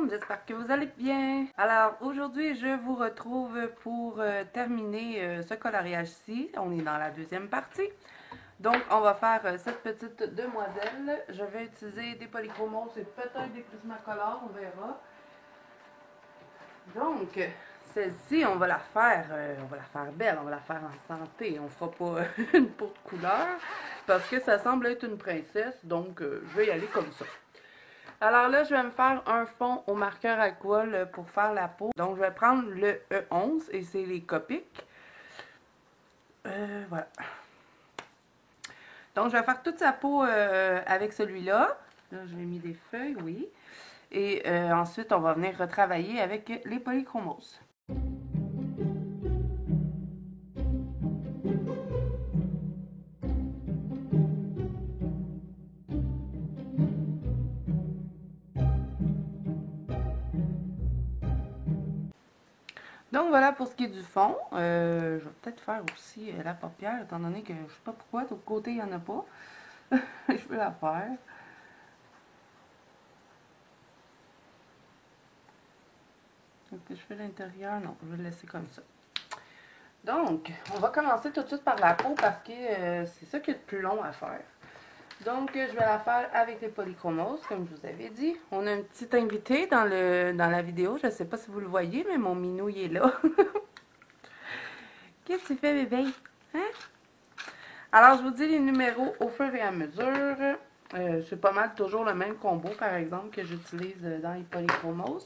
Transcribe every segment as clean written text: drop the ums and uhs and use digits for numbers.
monde, j'espère que vous allez bien. Alors aujourd'hui je vous retrouve pour terminer ce coloriage-ci. On est dans la deuxième partie. Donc on va faire cette petite demoiselle. Je vais utiliser des polychromos et peut-être des Prismacolor, on verra. Donc celle-ci on va la faire belle, on va la faire en santé. On fera pas une peau de couleur parce que ça semble être une princesse, donc je vais y aller comme ça. Alors là, je vais me faire un fond au marqueur aqua pour faire la peau. Donc, je vais prendre le E11 et c'est les Copic. Voilà. Donc, je vais faire toute sa peau avec celui-là. Là, je vais mis des feuilles, oui. Et ensuite, on va venir retravailler avec les polychromos. Donc voilà pour ce qui est du fond. Je vais peut-être faire aussi la paupière, étant donné que je ne sais pas pourquoi, de l'autre côté, il n'y en a pas. Je peux la faire. Donc, je fais l'intérieur, non, je vais le laisser comme ça. Donc, on va commencer tout de suite par la peau parce que c'est ça qui est le plus long à faire. Donc, je vais la faire avec les polychromos, comme je vous avais dit. On a un petit invité dans la vidéo. Je ne sais pas si vous le voyez, mais mon minou, il est là. Qu'est-ce que tu fais, bébé? Hein? Alors, je vous dis les numéros au fur et à mesure. C'est pas mal toujours le même combo, par exemple, que j'utilise dans les polychromos.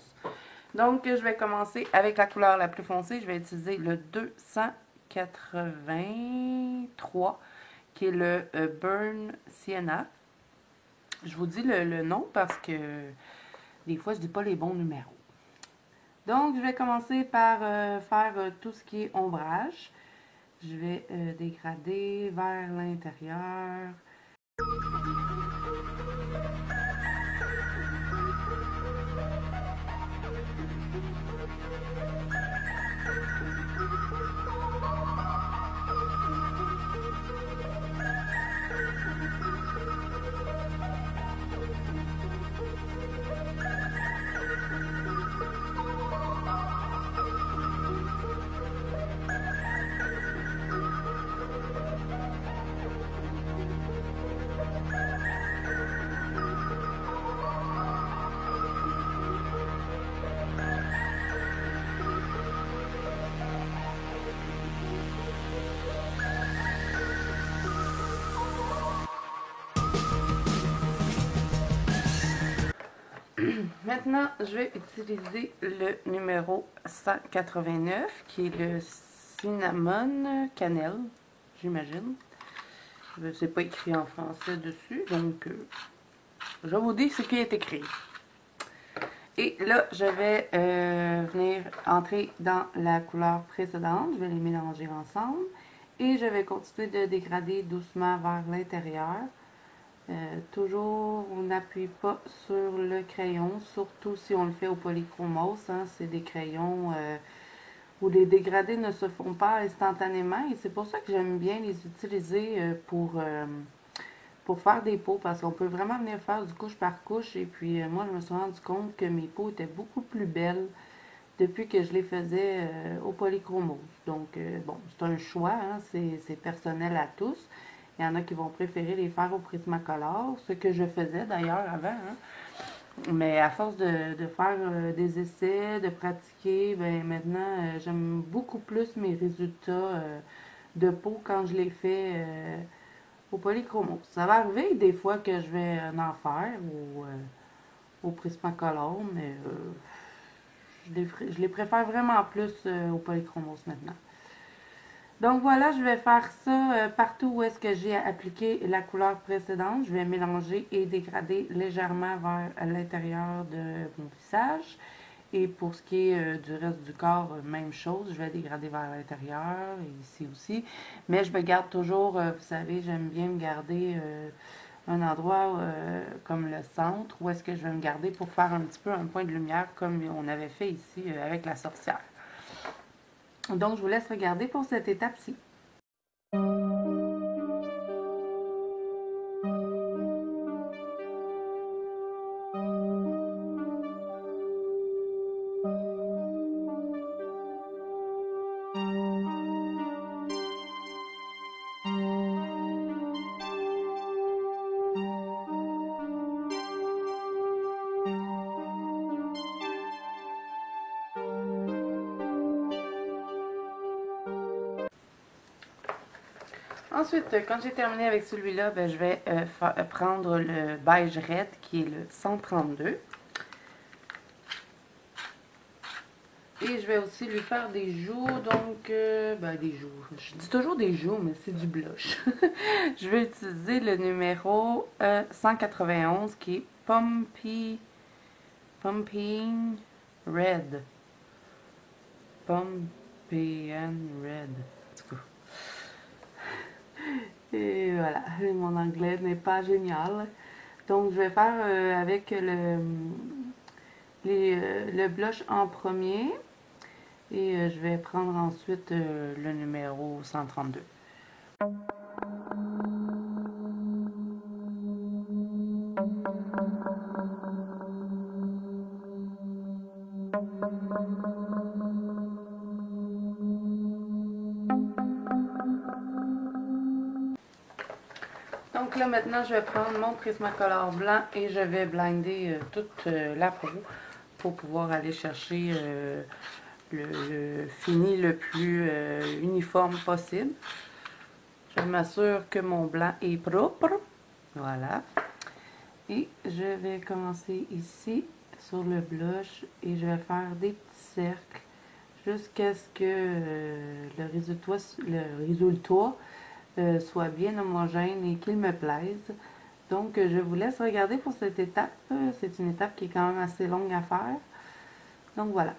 Donc, je vais commencer avec la couleur la plus foncée. Je vais utiliser le 283, qui est le Burn Sienna. Je vous dis le nom parce que des fois, je ne dis pas les bons numéros. Donc, je vais commencer par faire tout ce qui est ombrage. Je vais dégrader vers l'intérieur. Maintenant, je vais utiliser le numéro 189, qui est le cinnamon cannelle, j'imagine. C'est pas écrit en français dessus, donc je vous dis ce qui est écrit. Et là, je vais venir entrer dans la couleur précédente. Je vais les mélanger ensemble. Et je vais continuer de dégrader doucement vers l'intérieur. Toujours, on n'appuie pas sur le crayon, surtout si on le fait au polychromos. Hein, c'est des crayons où les dégradés ne se font pas instantanément. Et c'est pour ça que j'aime bien les utiliser pour faire des peaux, parce qu'on peut vraiment venir faire du couche par couche. Et puis, moi, je me suis rendu compte que mes peaux étaient beaucoup plus belles depuis que je les faisais au polychromos. Donc, bon, c'est un choix, hein, c'est personnel à tous. Il y en a qui vont préférer les faire au Prismacolor, ce que je faisais d'ailleurs avant. Hein. Mais à force de faire des essais, de pratiquer, ben maintenant, j'aime beaucoup plus mes résultats de peau quand je les fais au polychromos. Ça va arriver des fois que je vais en faire au Prismacolor, mais je les préfère vraiment plus au polychromos maintenant. Donc voilà, je vais faire ça partout où est-ce que j'ai appliqué la couleur précédente. Je vais mélanger et dégrader légèrement vers l'intérieur de mon visage. Et pour ce qui est du reste du corps, même chose. Je vais dégrader vers l'intérieur et ici aussi. Mais je me garde toujours, vous savez, j'aime bien me garder un endroit comme le centre où est-ce que je vais me garder pour faire un petit peu un point de lumière comme on avait fait ici avec la sorcière. Donc, je vous laisse regarder pour cette étape-ci. Ensuite, quand j'ai terminé avec celui-là, ben, je vais prendre le beige red qui est le 132. Et je vais aussi lui faire des joues, donc, ben des joues. Je dis toujours des joues, mais c'est du blush. Je vais utiliser le numéro 191 qui est Pumping Red. Pumping Red. En tout cas. Et voilà, mon anglais n'est pas génial. Donc, je vais faire avec le blush en premier. Et je vais prendre ensuite le numéro 132. Donc là maintenant je vais prendre mon Prismacolor blanc et je vais blinder toute la peau pour pouvoir aller chercher le fini le plus uniforme possible. Je m'assure que mon blanc est propre. Voilà. Et je vais commencer ici sur le blush et je vais faire des petits cercles jusqu'à ce que le résultat soit bien homogène et qu'il me plaise. Donc je vous laisse regarder pour cette étape. C'est une étape qui est quand même assez longue à faire. Donc voilà.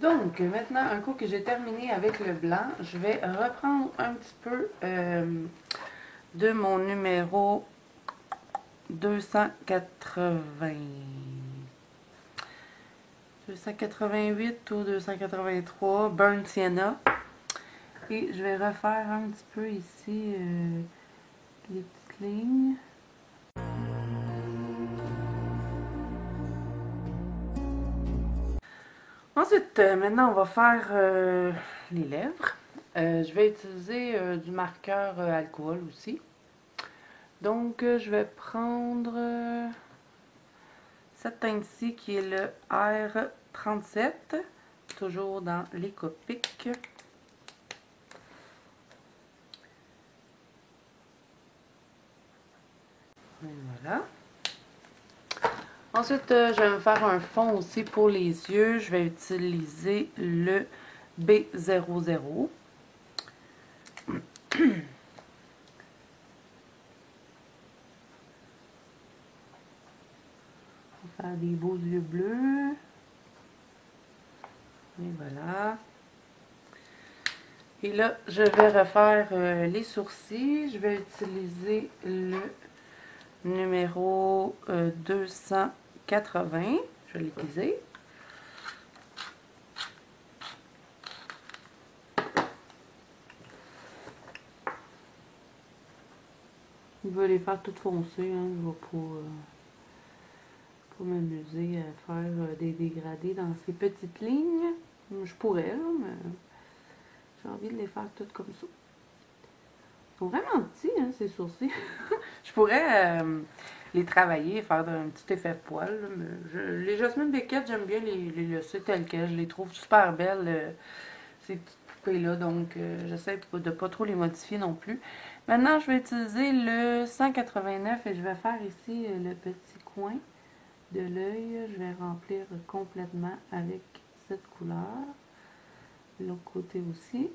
Donc, maintenant, un coup que j'ai terminé avec le blanc, je vais reprendre un petit peu de mon numéro 288 ou 283, Burnt Sienna. Et je vais refaire un petit peu ici les petites lignes. Ensuite, maintenant, on va faire les lèvres. Je vais utiliser du marqueur alcool aussi. Donc, je vais prendre cette teinte-ci qui est le R37, toujours dans les Copic. Et voilà. Ensuite, je vais me faire un fond aussi pour les yeux. Je vais utiliser le B00. On va faire des beaux yeux bleus. Et voilà. Et là, je vais refaire les sourcils. Je vais utiliser le numéro 280. Je vais l'utiliser. Je vais les faire toutes foncées. Hein. Je vais pas m'amuser à faire des dégradés dans ces petites lignes. Je pourrais, là, mais j'ai envie de les faire toutes comme ça. Ils sont vraiment petits, hein, ces sourcils. Je pourrais les travailler, faire un petit effet de poil. Là, mais les Jasmine Beckett, j'aime bien les laisser telles quelles. Je les trouve super belles, ces petites poupées-là. Donc, j'essaie de pas trop les modifier non plus. Maintenant, je vais utiliser le 189 et je vais faire ici le petit coin de l'œil. Je vais remplir complètement avec cette couleur. L'autre côté aussi.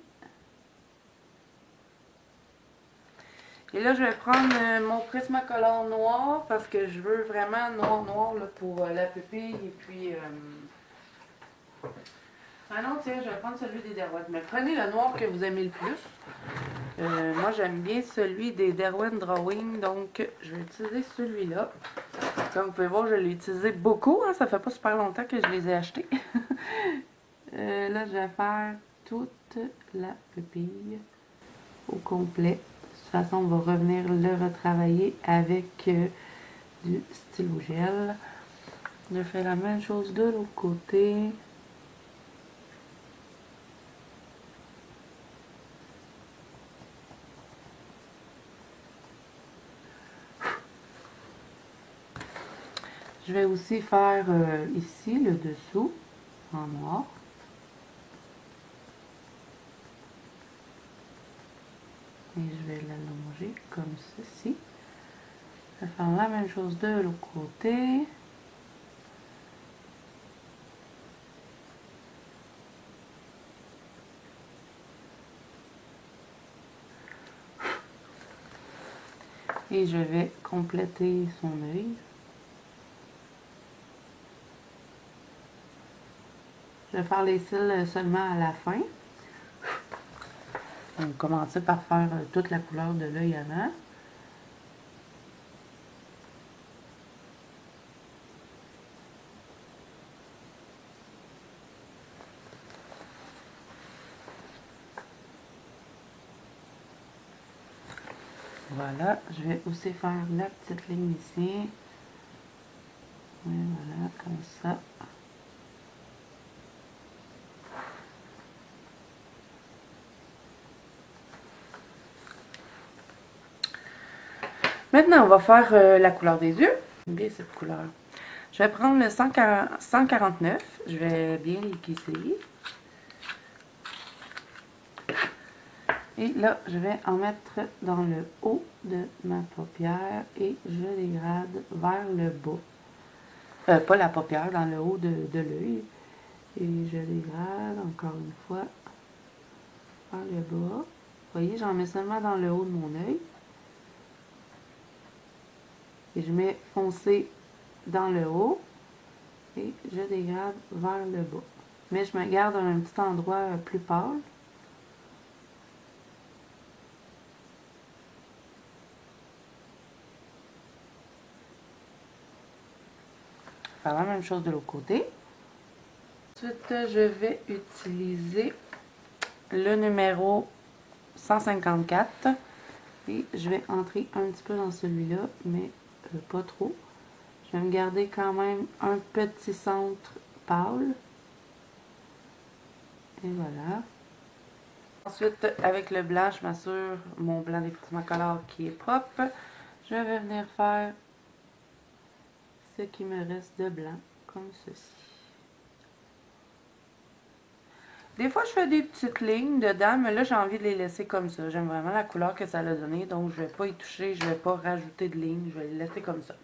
Et là, je vais prendre mon Prismacolor noir parce que je veux vraiment noir là, pour la pupille. Et puis... Ah non, tiens, je vais prendre celui des Derwent. Mais prenez le noir que vous aimez le plus. Moi, j'aime bien celui des Derwent Drawing, donc je vais utiliser celui-là. Comme vous pouvez voir, je l'ai utilisé beaucoup. Hein, ça fait pas super longtemps que je les ai achetés. Là, je vais faire toute la pupille au complet. De toute façon, on va revenir le retravailler avec du stylo gel. Je fais la même chose de l'autre côté. Je vais aussi faire ici le dessous en noir. Et je vais l'allonger comme ceci. Je vais faire la même chose de l'autre côté. Et je vais compléter son œil. Je vais faire les cils seulement à la fin. On va commencer par faire toute la couleur de l'œil avant. Voilà, je vais aussi faire la petite ligne ici. Et voilà, comme ça. Maintenant, on va faire la couleur des yeux. J'aime bien cette couleur. Je vais prendre le 149. Je vais bien l'aiguiser. Et là, je vais en mettre dans le haut de ma paupière et je dégrade vers le bas. Pas la paupière, dans le haut de l'œil. Et je dégrade encore une fois vers le bas. Vous voyez, j'en mets seulement dans le haut de mon œil. Et je mets foncé dans le haut et je dégrade vers le bas. Mais je me garde un petit endroit plus pâle. Faire la même chose de l'autre côté. Ensuite, je vais utiliser le numéro 154 et je vais entrer un petit peu dans celui-là, mais pas trop. Je vais me garder quand même un petit centre pâle. Et voilà. Ensuite, avec le blanc, je m'assure mon blanc des Prismacolor qui est propre. Je vais venir faire ce qui me reste de blanc, comme ceci. Des fois, je fais des petites lignes dedans, mais là, j'ai envie de les laisser comme ça. J'aime vraiment la couleur que ça a donné, donc je ne vais pas y toucher, je ne vais pas rajouter de lignes, je vais les laisser comme ça.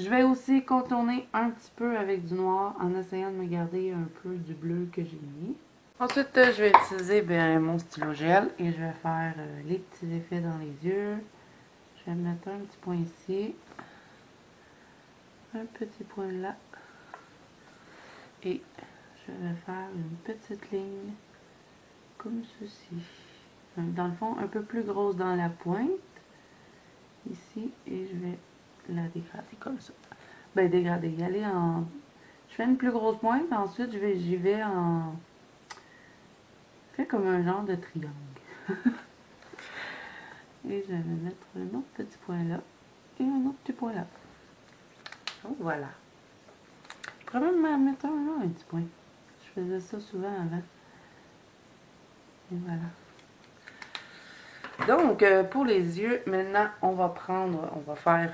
Je vais aussi contourner un petit peu avec du noir en essayant de me garder un peu du bleu que j'ai mis. Ensuite, je vais utiliser mon stylo gel et je vais faire les petits effets dans les yeux. Je vais mettre un petit point ici, un petit point là et je vais faire une petite ligne comme ceci. Dans le fond, un peu plus grosse dans la pointe, ici, et je vais la dégrader comme ça. Ben, dégrader, y aller en... Je fais une plus grosse pointe, ensuite j'y vais en... Je fais comme un genre de triangle. Et je vais mettre un autre petit point là, et un autre petit point là. Donc voilà. Je pourrais même en mettre un là, un petit point. Je faisais ça souvent avant. Et voilà. Donc, pour les yeux, maintenant, on va faire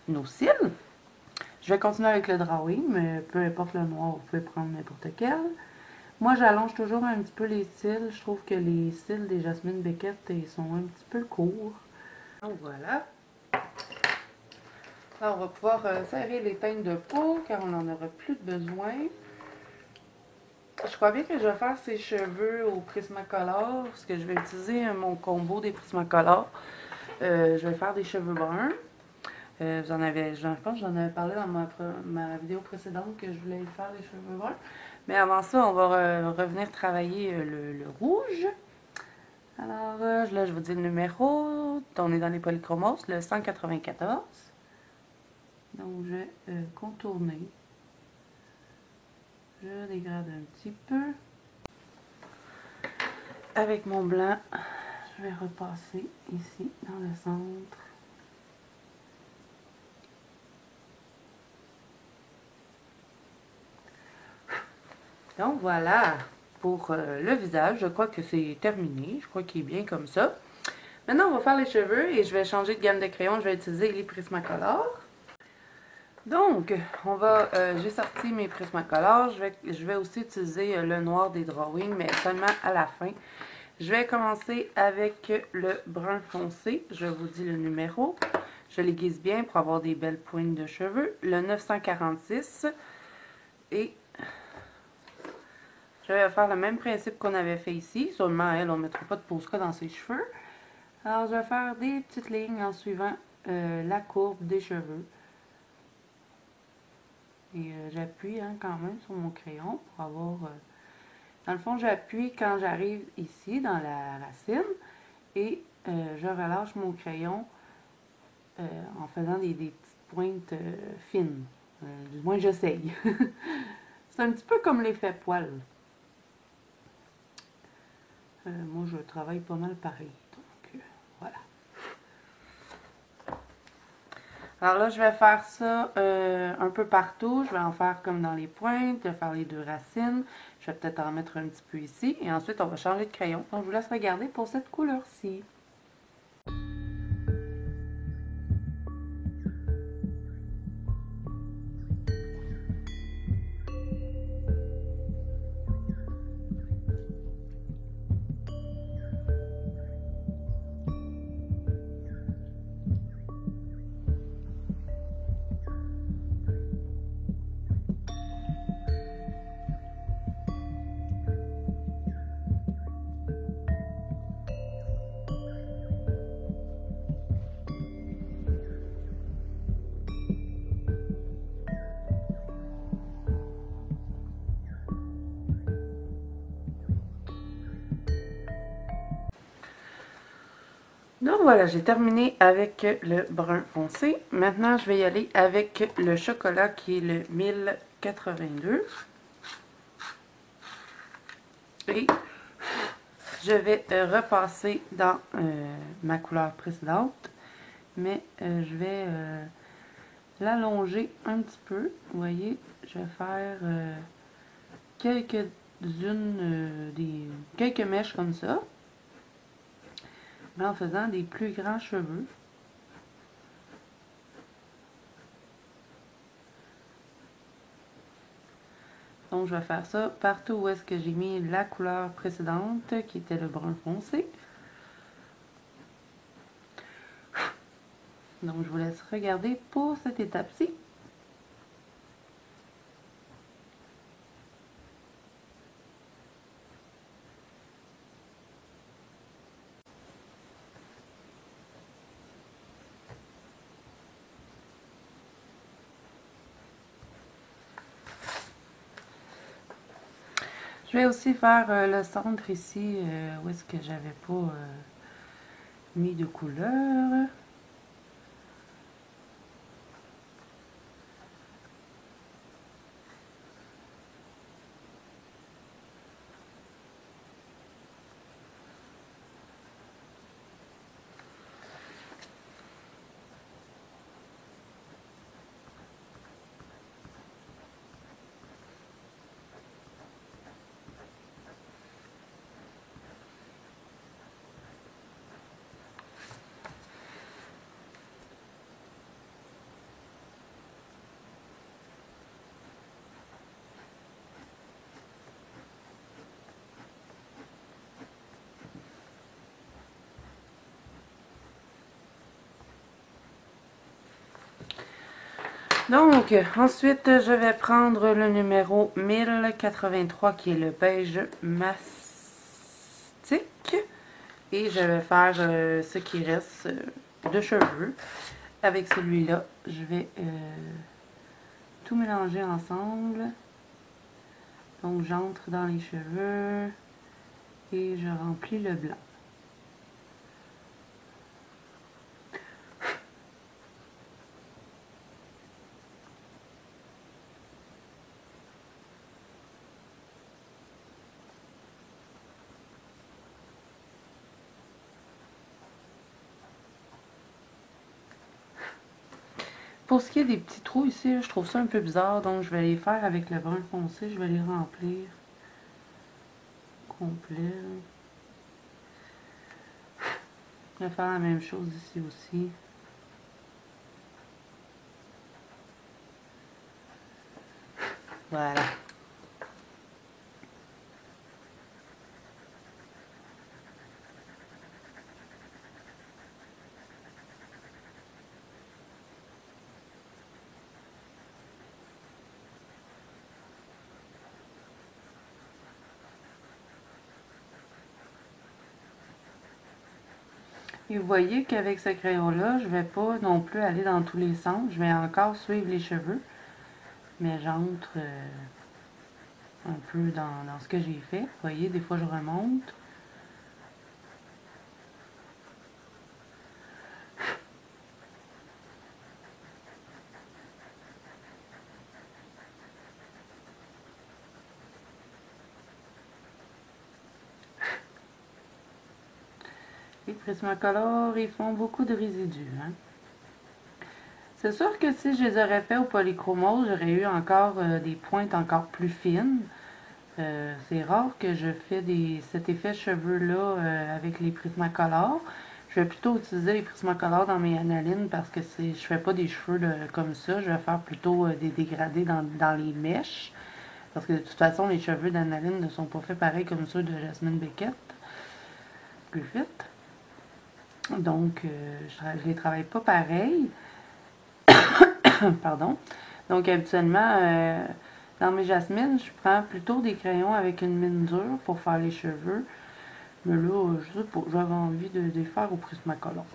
nos cils. Je vais continuer avec le drawing, mais peu importe le noir, vous pouvez prendre n'importe quel. Moi, j'allonge toujours un petit peu les cils. Je trouve que les cils des Jasmine Beckett, ils sont un petit peu courts. Donc voilà. Là, on va pouvoir serrer les teintes de peau, car on n'en aura plus de besoin. Je crois bien que je vais faire ses cheveux au Prismacolor, parce que je vais utiliser mon combo des Prismacolor. Je vais faire des cheveux bruns. Je pense que j'en avais parlé dans ma vidéo précédente que je voulais faire les cheveux bruns. Mais avant ça, on va revenir travailler le rouge. Alors là, je vous dis le numéro. On est dans les polychromos, le 194. Donc, je vais contourner. Je dégrade un petit peu. Avec mon blanc, je vais repasser ici dans le centre. Donc voilà pour le visage. Je crois que c'est terminé. Je crois qu'il est bien comme ça. Maintenant, on va faire les cheveux et je vais changer de gamme de crayon. Je vais utiliser les Prismacolor. Donc, j'ai sorti mes Prismacolor. Je vais aussi utiliser le noir des drawings, mais seulement à la fin. Je vais commencer avec le brun foncé. Je vous dis le numéro. Je l'aiguise bien pour avoir des belles pointes de cheveux. Le 946. Et je vais faire le même principe qu'on avait fait ici. Seulement, elle, on ne mettra pas de Posca dans ses cheveux. Alors, je vais faire des petites lignes en suivant la courbe des cheveux. Et j'appuie quand même sur mon crayon pour avoir... dans le fond, j'appuie quand j'arrive ici, dans la racine. Et je relâche mon crayon en faisant des petites pointes fines. Du moins, j'essaye. C'est un petit peu comme l'effet poil. Moi, je travaille pas mal pareil. Donc, voilà. Alors là, je vais faire ça un peu partout. Je vais en faire comme dans les pointes, je vais faire les deux racines. Je vais peut-être en mettre un petit peu ici. Et ensuite, on va changer de crayon. Donc, je vous laisse regarder pour cette couleur-ci. Donc voilà, j'ai terminé avec le brun foncé. Maintenant, je vais y aller avec le chocolat qui est le 1082. Et je vais repasser dans ma couleur précédente. Mais je vais l'allonger un petit peu. Vous voyez, je vais faire quelques mèches comme ça. Mais en faisant des plus grands cheveux. Donc, je vais faire ça partout où est-ce que j'ai mis la couleur précédente, qui était le brun foncé. Donc, je vous laisse regarder pour cette étape-ci. Je vais aussi faire le centre ici, où est-ce que j'avais pas mis de couleur. Donc, ensuite, je vais prendre le numéro 1083 qui est le beige mastic. Et je vais faire ce qui reste de cheveux. Avec celui-là, je vais tout mélanger ensemble. Donc, j'entre dans les cheveux et je remplis le blanc. Pour ce qui est des petits trous ici, je trouve ça un peu bizarre, donc je vais les faire avec le brun foncé, je vais les remplir complet. Je vais faire la même chose ici aussi. Voilà. Et vous voyez qu'avec ce crayon-là, je ne vais pas non plus aller dans tous les sens. Je vais encore suivre les cheveux. Mais j'entre un peu dans ce que j'ai fait. Vous voyez, des fois je remonte. Les Prismacolor, ils font beaucoup de résidus. Hein? C'est sûr que si je les aurais fait au polychromose, j'aurais eu encore des pointes encore plus fines. C'est rare que je fais cet effet cheveux-là avec les Prismacolor. Je vais plutôt utiliser les Prismacolor dans mes analines parce que je fais pas des cheveux comme ça. Je vais faire plutôt des dégradés dans les mèches. Parce que de toute façon, les cheveux d'Analine ne sont pas faits pareil comme ceux de Jasmine Beckett. Griffith. Donc, je les travaille pas pareil. Pardon. Donc, habituellement, dans mes jasmines, je prends plutôt des crayons avec une mine dure pour faire les cheveux. Mais là, je sais pas, j'avais envie de les faire au Prismacolor.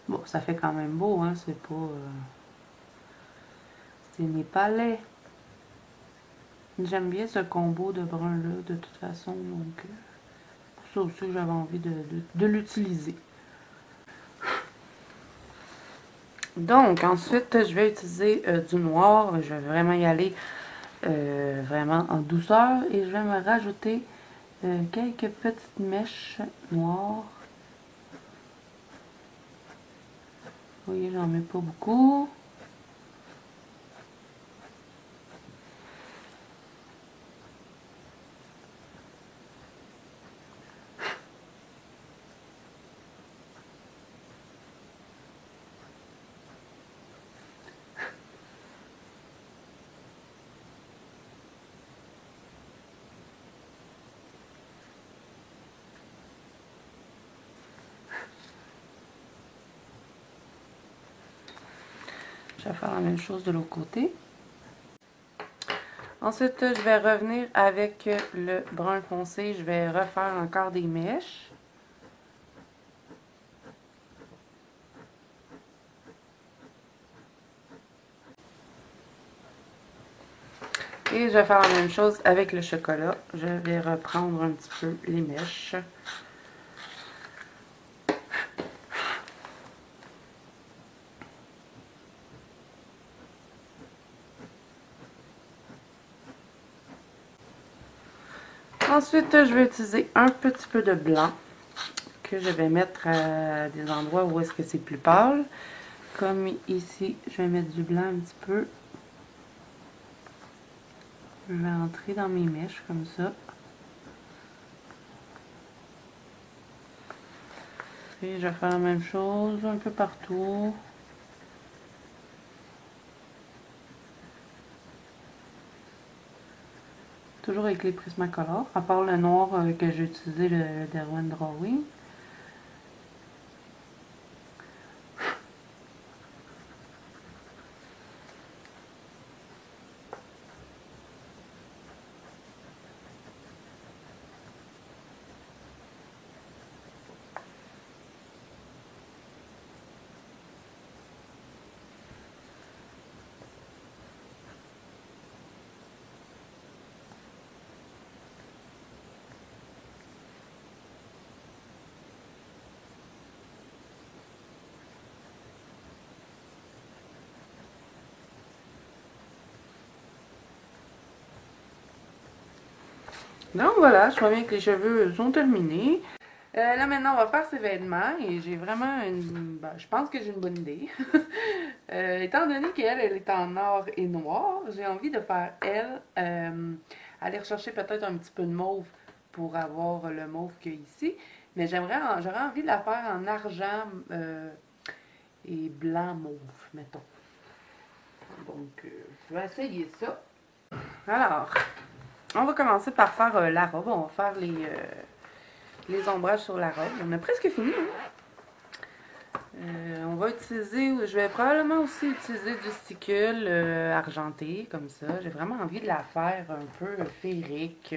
Bon, ça fait quand même beau, hein, c'est pas... c'est mes palais. J'aime bien ce combo de brun-là, de toute façon, donc... pour ça aussi, j'avais envie de l'utiliser. Donc, ensuite, je vais utiliser du noir. Je vais vraiment y aller vraiment en douceur. Et je vais me rajouter quelques petites mèches noires. Vous voyez, j'en mets pas beaucoup. Je vais faire la même chose de l'autre côté. Ensuite, je vais revenir avec le brun foncé. Je vais refaire encore des mèches. Et je vais faire la même chose avec le chocolat. Je vais reprendre un petit peu les mèches. Ensuite, je vais utiliser un petit peu de blanc que je vais mettre à des endroits où est-ce que c'est plus pâle. Comme ici, je vais mettre du blanc un petit peu. Je vais entrer dans mes mèches comme ça. Et je vais faire la même chose un peu partout. Toujours avec les Prismacolor, à part le noir que j'ai utilisé, le Derwent Drawing. Donc voilà, je vois bien que les cheveux sont terminés. Là maintenant, on va faire ses vêtements et j'ai vraiment une... Ben, je pense que j'ai une bonne idée. Étant donné qu'elle, elle est en or et noir, j'ai envie de faire elle, aller rechercher peut-être un petit peu de mauve pour avoir le mauve qu'il y a ici. Mais j'aurais envie de la faire en argent et blanc mauve, mettons. Donc, je vais essayer ça. Alors, on va commencer par faire la robe. On va faire les ombrages sur la robe. On a presque fini. On va utiliser, je vais probablement aussi utiliser du sticule argenté, comme ça. J'ai vraiment envie de la faire un peu féerique,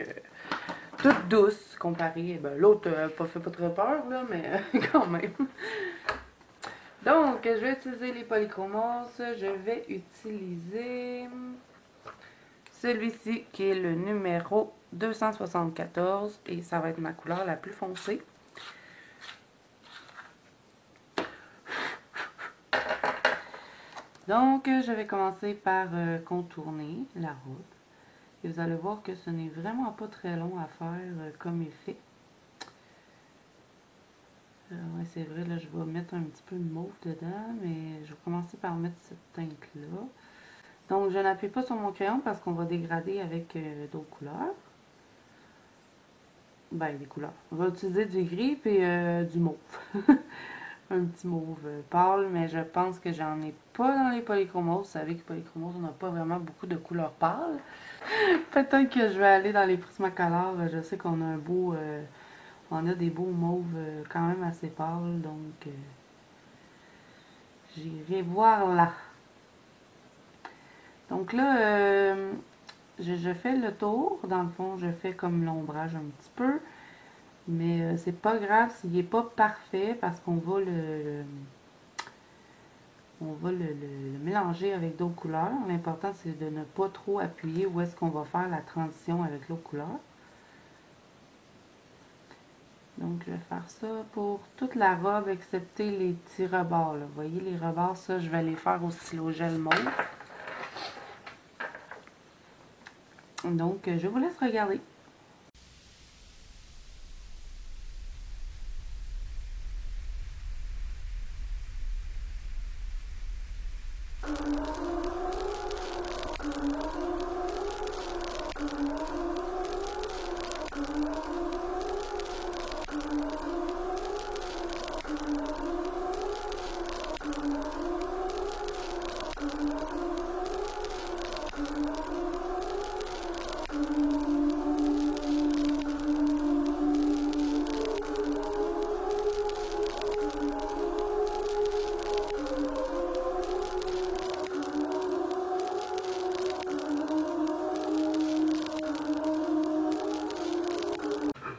toute douce comparée. Ben, l'autre fait pas très peur, là, mais quand même. Donc, je vais utiliser les polychromos. Je vais utiliser celui-ci qui est le numéro 274 et ça va être ma couleur la plus foncée. Donc, je vais commencer par contourner la robe. Et vous allez voir que ce n'est vraiment pas très long à faire comme effet. Ouais, c'est vrai, là, je vais mettre un petit peu de mauve dedans, mais je vais commencer par mettre cette teinte-là. Donc, je n'appuie pas sur mon crayon parce qu'on va dégrader avec d'autres couleurs. Ben, des couleurs. On va utiliser du gris et du mauve. Un petit mauve pâle, mais je pense que j'en ai pas dans les polychromos. Vous savez que polychromos, on n'a pas vraiment beaucoup de couleurs pâles. Peut-être que je vais aller dans les Prismacolor. Je sais qu'on a un beau... on a des beaux mauves quand même assez pâles, donc j'irai voir là. Donc là, je fais le tour. Dans le fond, je fais comme l'ombrage un petit peu. Mais c'est pas grave s'il n'est pas parfait parce qu'on va le mélanger avec d'autres couleurs. L'important, c'est de ne pas trop appuyer où est-ce qu'on va faire la transition avec l'autre couleur. Donc, je vais faire ça pour toute la robe, excepté les petits rebords. Là. Vous voyez, les rebords, ça, je vais les faire au stylo gel mauve. Donc, je vous laisse regarder.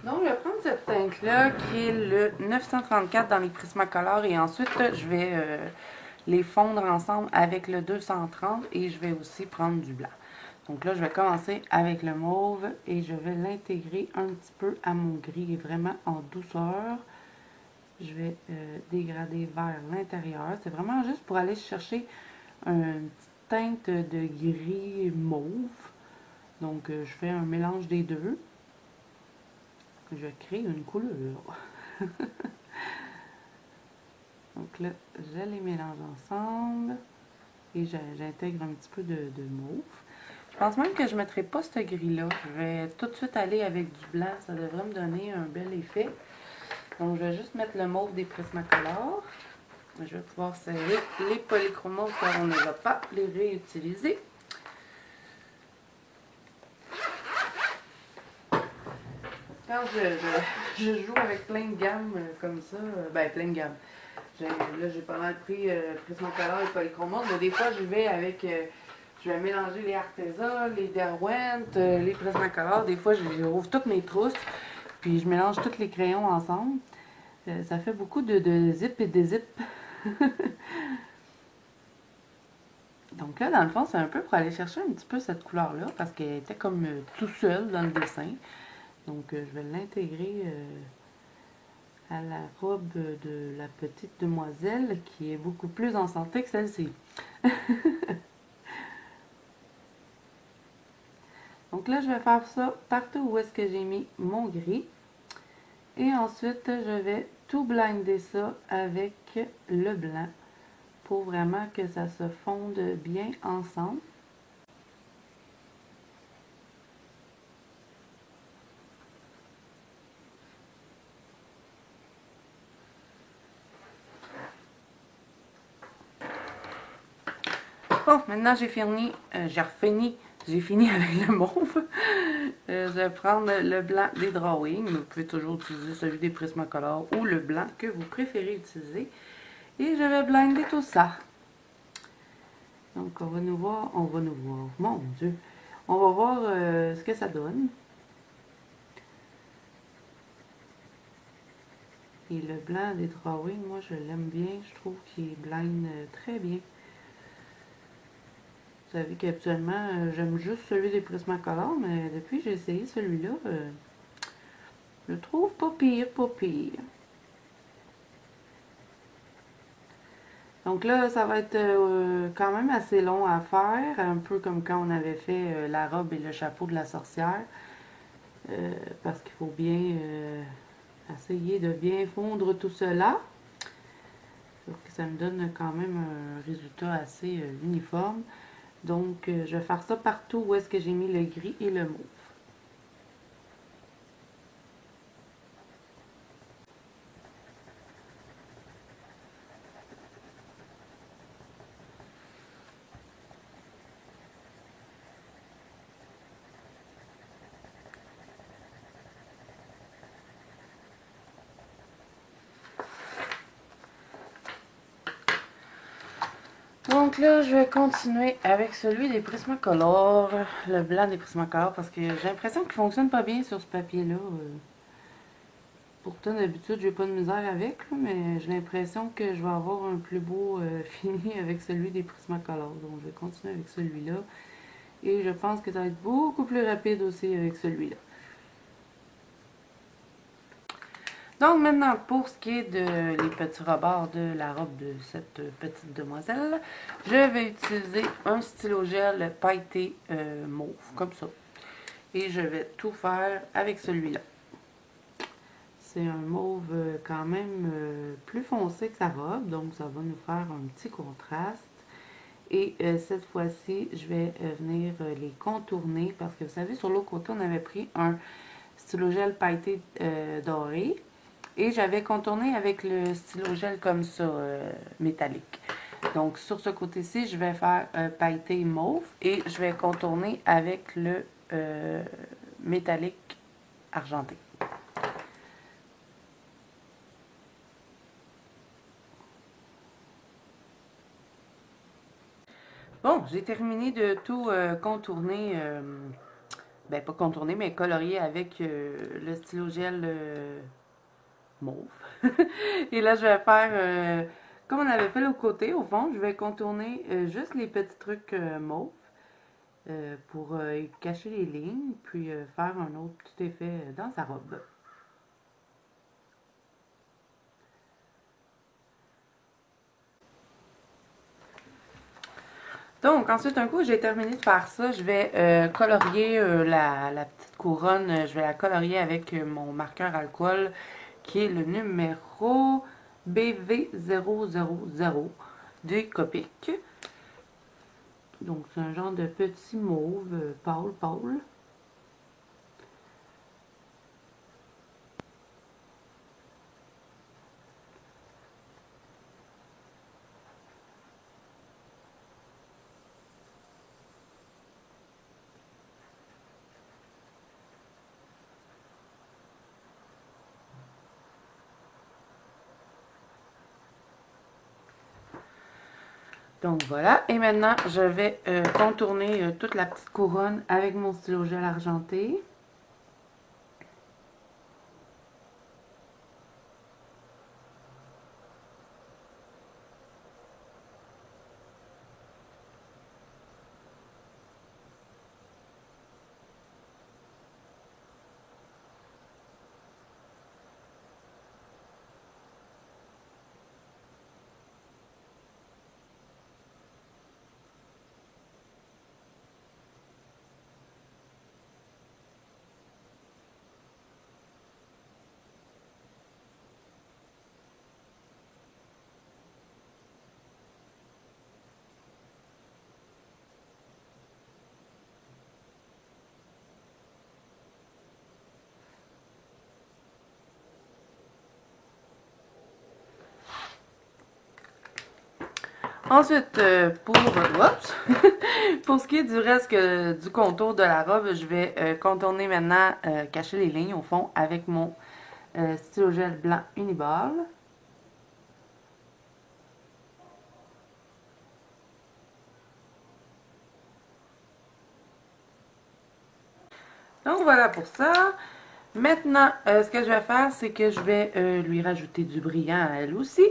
Donc, je vais prendre cette teinte-là qui est le 934 dans les Prismacolor et ensuite, je vais les fondre ensemble avec le 230 et je vais aussi prendre du blanc. Donc là, je vais commencer avec le mauve et je vais l'intégrer un petit peu à mon gris, vraiment en douceur. Je vais dégrader vers l'intérieur. C'est vraiment juste pour aller chercher une petite teinte de gris mauve. Donc, je fais un mélange des deux. Je crée une couleur. Donc là, je les mélange ensemble et j'intègre un petit peu de mauve. Je pense même que je ne mettrai pas ce gris-là. Je vais tout de suite aller avec du blanc. Ça devrait me donner un bel effet. Donc, je vais juste mettre le mauve des Prismacolor. Je vais pouvoir serrer les polychromos car on ne va pas les réutiliser. Quand je joue avec plein de gammes comme ça, ben plein de gammes. Là, j'ai pas mal pris Prismacolor et polychromos, mais des fois, je vais avec... je vais mélanger les Arteza, les Derwent, les Prismacolor. Des fois, je rouvre toutes mes trousses, puis je mélange tous les crayons ensemble. Ça fait beaucoup de zip et de zip. Donc là, dans le fond, c'est un peu pour aller chercher un petit peu cette couleur-là, parce qu'elle était comme tout seule dans le dessin. Donc, je vais l'intégrer à la robe de la petite demoiselle, qui est beaucoup plus en santé que celle-ci. Donc Donc là, je vais faire ça partout où est-ce que j'ai mis mon gris. Et ensuite, je vais tout blinder ça avec le blanc pour vraiment que ça se fonde bien ensemble. Bon, maintenant j'ai fini avec le mauve. Je vais prendre le blanc des drawings. Vous pouvez toujours utiliser celui des Prismacolor ou le blanc que vous préférez utiliser. Et je vais blinder tout ça. Donc on va nous voir, mon Dieu. On va voir ce que ça donne. Et le blanc des drawings, moi je l'aime bien. Je trouve qu'il blind très bien. Vous savez qu'habituellement, j'aime juste celui des Prismacolor, mais depuis que j'ai essayé celui-là, je le trouve pas pire, pas pire. Donc là, ça va être quand même assez long à faire, un peu comme quand on avait fait la robe et le chapeau de la sorcière, parce qu'il faut bien essayer de bien fondre tout cela, pour que ça me donne quand même un résultat assez uniforme. Donc, je vais faire ça partout où est-ce que j'ai mis le gris et le mauve. Donc là, je vais continuer avec celui des Prismacolor, le blanc des Prismacolor, parce que j'ai l'impression qu'il fonctionne pas bien sur ce papier-là. Pourtant, d'habitude, j'ai pas de misère avec, là, mais j'ai l'impression que je vais avoir un plus beau fini avec celui des Prismacolor. Donc, je vais continuer avec celui-là. Et je pense que ça va être beaucoup plus rapide aussi avec celui-là. Donc maintenant, pour ce qui est de les petits rebords de la robe de cette petite demoiselle, je vais utiliser un stylo gel pailleté mauve, comme ça. Et je vais tout faire avec celui-là. C'est un mauve quand même plus foncé que sa robe, donc ça va nous faire un petit contraste. Et cette fois-ci, je vais venir les contourner parce que vous savez, sur l'autre côté, on avait pris un stylo gel pailleté doré. Et j'avais contourné avec le stylo gel comme ça, métallique. Donc, sur ce côté-ci, je vais faire pailleté mauve et je vais contourner avec le métallique argenté. Bon, j'ai terminé de tout contourner, ben pas contourner, mais colorier avec le stylo gel mauve. Et là, je vais faire, comme on avait fait l'autre côté, au fond, je vais contourner juste les petits trucs mauves pour cacher les lignes, puis faire un autre petit effet dans sa robe. Donc, ensuite, un coup, j'ai terminé de faire ça, je vais colorier la petite couronne, je vais la colorier avec mon marqueur alcool, qui est le numéro BV000 de Copic. Donc, c'est un genre de petit mauve pâle. Donc voilà, et maintenant je vais contourner toute la petite couronne avec mon stylo gel argenté. Ensuite, oups, pour ce qui est du reste du contour de la robe, je vais contourner maintenant, cacher les lignes au fond avec mon stylo gel blanc Uniball. Donc voilà pour ça. Maintenant, ce que je vais faire, c'est que je vais lui rajouter du brillant à elle aussi.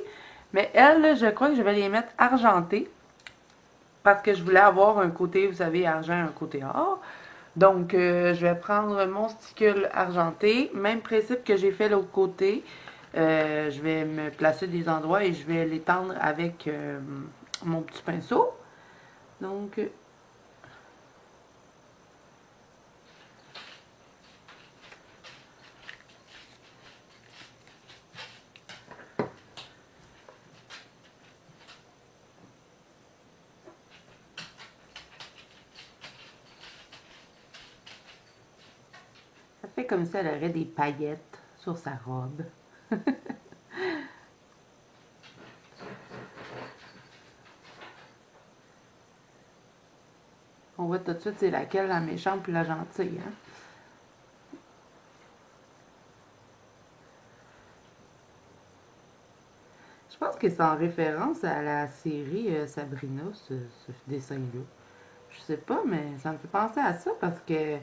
Mais elle, je crois que je vais les mettre argentées. Parce que je voulais avoir un côté, vous savez, argent, un côté or. Donc, je vais prendre mon sticule argenté. Même principe que j'ai fait l'autre côté. Je vais me placer des endroits et je vais l'étendre avec mon petit pinceau. Donc, ça fait comme si elle aurait des paillettes sur sa robe. On voit tout de suite c'est laquelle, la méchante puis la gentille. Hein? Je pense que c'est en référence à la série Sabrina, ce dessin-là. Je sais pas, mais ça me fait penser à ça parce que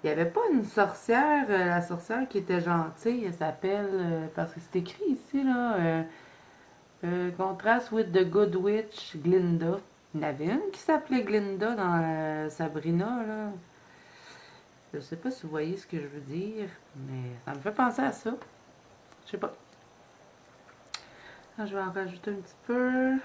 il n'y avait pas une sorcière, la sorcière qui était gentille, elle s'appelle, parce que c'est écrit ici, là, Contrast with the Good Witch, Glinda. Il y en avait une qui s'appelait Glinda dans Sabrina, là. Je sais pas si vous voyez ce que je veux dire, mais ça me fait penser à ça. Je sais pas. Je vais en rajouter un petit peu.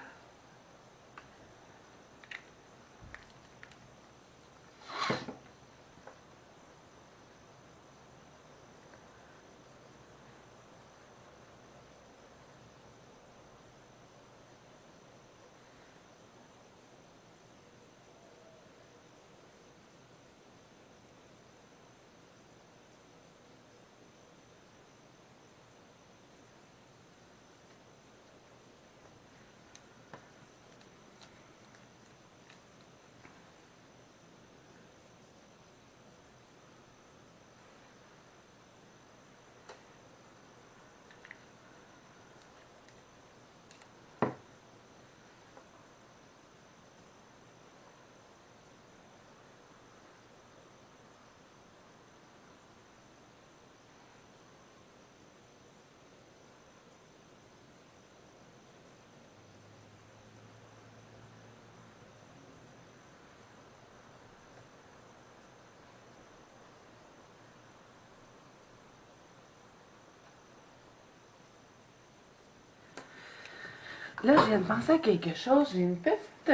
Là, je viens de penser à quelque chose. J'ai une petite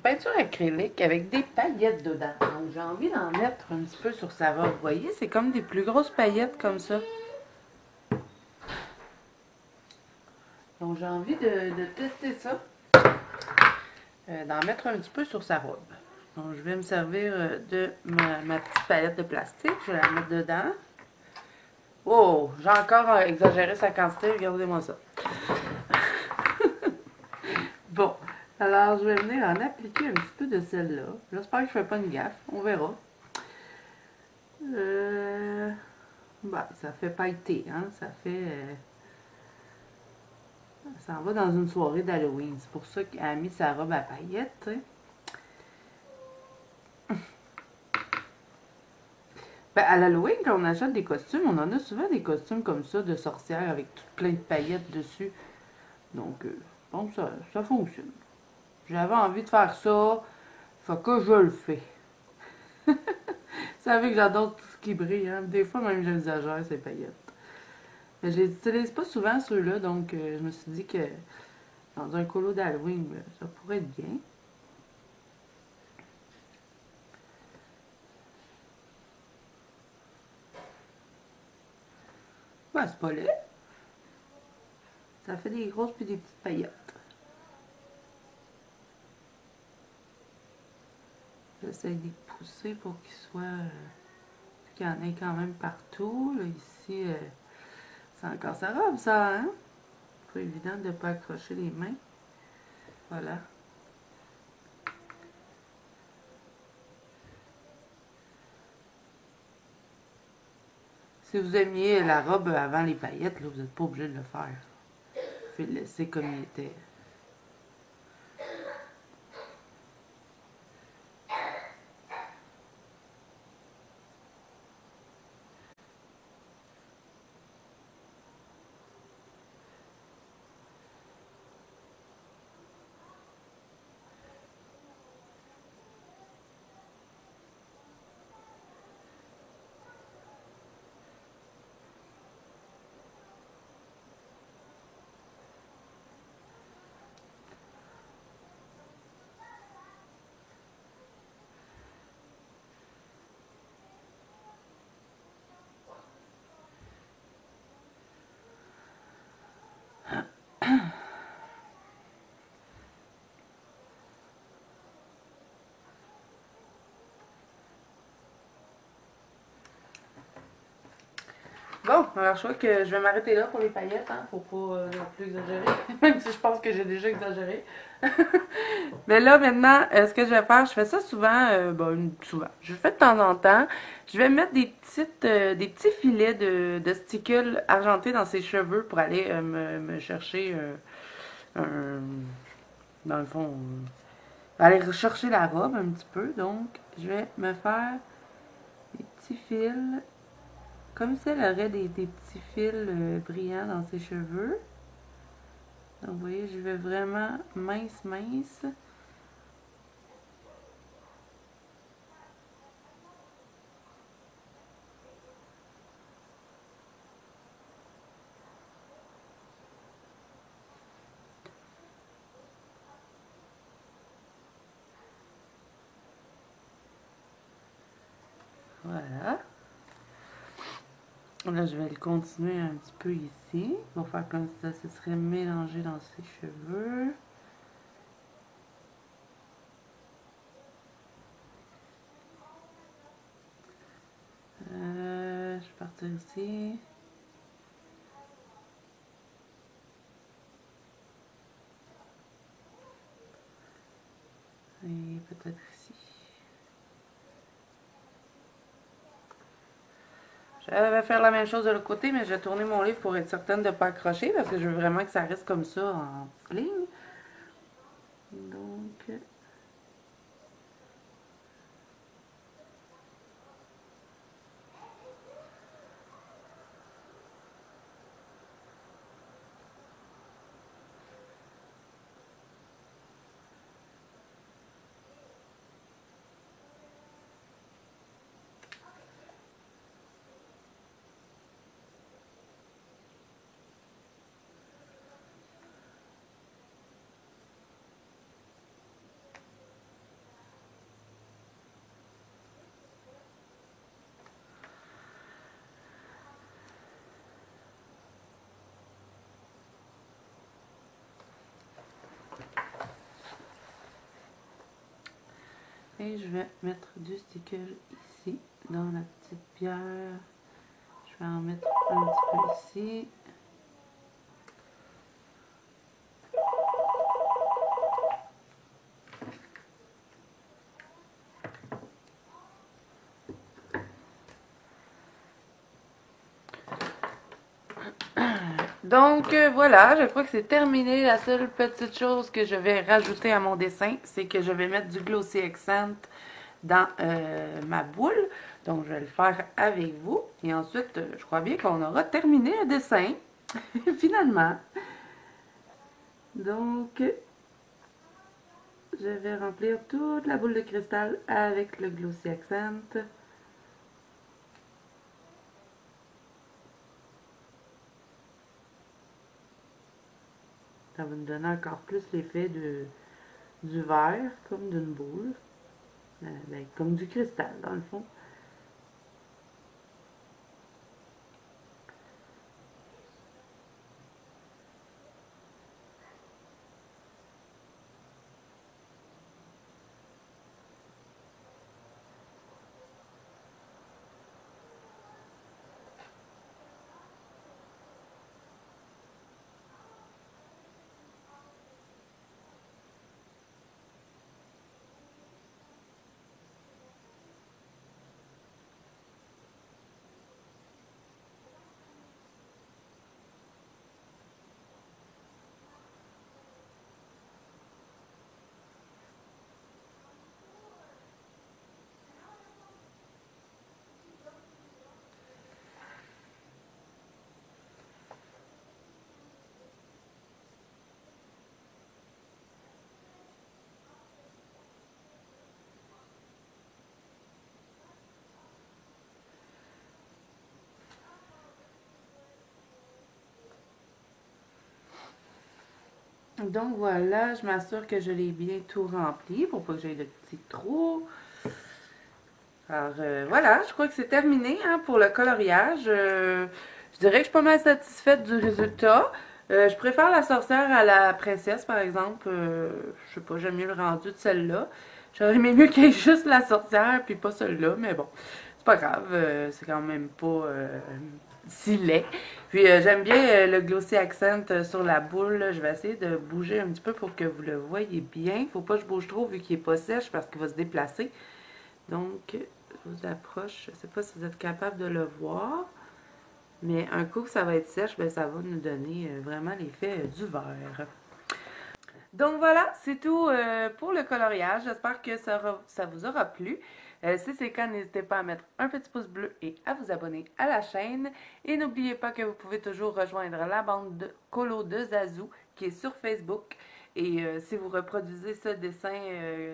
peinture acrylique avec des paillettes dedans. Donc, j'ai envie d'en mettre un petit peu sur sa robe. Vous voyez, c'est comme des plus grosses paillettes comme ça. Donc, j'ai envie de tester ça. D'en mettre un petit peu sur sa robe. Donc, je vais me servir de ma petite paillette de plastique. Je vais la mettre dedans. Oh, j'ai encore exagéré sa quantité. Regardez-moi ça. Bon, alors je vais venir en appliquer un petit peu de celle-là. J'espère que je ne fais pas une gaffe. On verra. Bah, ça fait pailleté, hein. Ça fait... ça en va dans une soirée d'Halloween. C'est pour ça qu'elle a mis sa robe à paillettes, tu sais. Ben, à l'Halloween, quand on achète des costumes, on en a souvent des costumes comme ça de sorcières avec tout plein de paillettes dessus. Donc, bon, ça fonctionne. J'avais envie de faire ça, fait que je le fais. Vous savez que j'adore tout ce qui brille, hein. Des fois, même, j'exagère ces paillettes. Mais je les utilise pas souvent, ceux-là, donc je me suis dit que dans un colo d'Halloween, ça pourrait être bien. Ouais, c'est pas laid. Ça fait des grosses puis des petites paillettes. J'essaie de les pousser pour qu'ils soient... qu'il y en ait quand même partout. Là, ici, c'est encore sa robe, ça, hein? Pas évident de ne pas accrocher les mains. Voilà. Si vous aimiez la robe avant les paillettes, là, vous n'êtes pas obligé de le faire. Vous pouvez le laisser comme il était. Bon, alors je crois que je vais m'arrêter là pour les paillettes, hein. Faut pas non plus exagérer. Même si je pense que j'ai déjà exagéré. Mais là, maintenant, ce que je vais faire, je fais ça souvent, souvent. Je le fais de temps en temps. Je vais mettre des petits filets de stickles argentés dans ses cheveux pour aller me chercher un, dans le fond, aller rechercher la robe un petit peu. Donc, je vais me faire des petits fils, comme si elle aurait des petits fils brillants dans ses cheveux. Donc, vous voyez, je vais vraiment mince, mince. Voilà. Là, je vais le continuer un petit peu ici. Pour faire comme ça, ce serait mélangé dans ses cheveux. Je vais partir ici. Et peut-être ici. Je vais faire la même chose de l'autre côté, mais je vais tourner mon livre pour être certaine de ne pas accrocher parce que je veux vraiment que ça reste comme ça en petite ligne. Donc, et je vais mettre du sticker ici, dans la petite pierre. Je vais en mettre un petit peu ici. Donc voilà, je crois que c'est terminé. La seule petite chose que je vais rajouter à mon dessin, c'est que je vais mettre du Glossy Accent dans ma boule. Donc je vais le faire avec vous. Et ensuite, je crois bien qu'on aura terminé le dessin, finalement. Donc, je vais remplir toute la boule de cristal avec le Glossy Accent. Ça va me donner encore plus l'effet du verre, comme d'une boule. Comme du cristal, dans le fond. Donc voilà, je m'assure que je l'ai bien tout rempli pour pas que j'aie de petits trous. Alors voilà, je crois que c'est terminé hein, pour le coloriage. Je dirais que je suis pas mal satisfaite du résultat. Je préfère la sorcière à la princesse, par exemple. Je sais pas, j'aime mieux le rendu de celle-là. J'aurais aimé mieux qu'il y ait juste la sorcière, puis pas celle-là, mais bon, c'est pas grave. C'est quand même pas si laid. Puis j'aime bien le glossy accent sur la boule. Je vais essayer de bouger un petit peu pour que vous le voyez bien. Faut pas que je bouge trop vu qu'il est pas sèche parce qu'il va se déplacer. Donc, je vous approche. Je ne sais pas si vous êtes capable de le voir. Mais un coup que ça va être sèche, ben, ça va nous donner vraiment l'effet du verre. Donc voilà, c'est tout pour le coloriage. J'espère que ça vous aura plu. Si c'est le cas, n'hésitez pas à mettre un petit pouce bleu et à vous abonner à la chaîne. Et n'oubliez pas que vous pouvez toujours rejoindre la bande de Colo de Zazou qui est sur Facebook. Et si vous reproduisez ce dessin,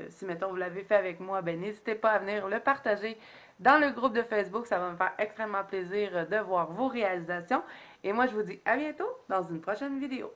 si mettons vous l'avez fait avec moi, ben n'hésitez pas à venir le partager dans le groupe de Facebook. Ça va me faire extrêmement plaisir de voir vos réalisations. Et moi, je vous dis à bientôt dans une prochaine vidéo.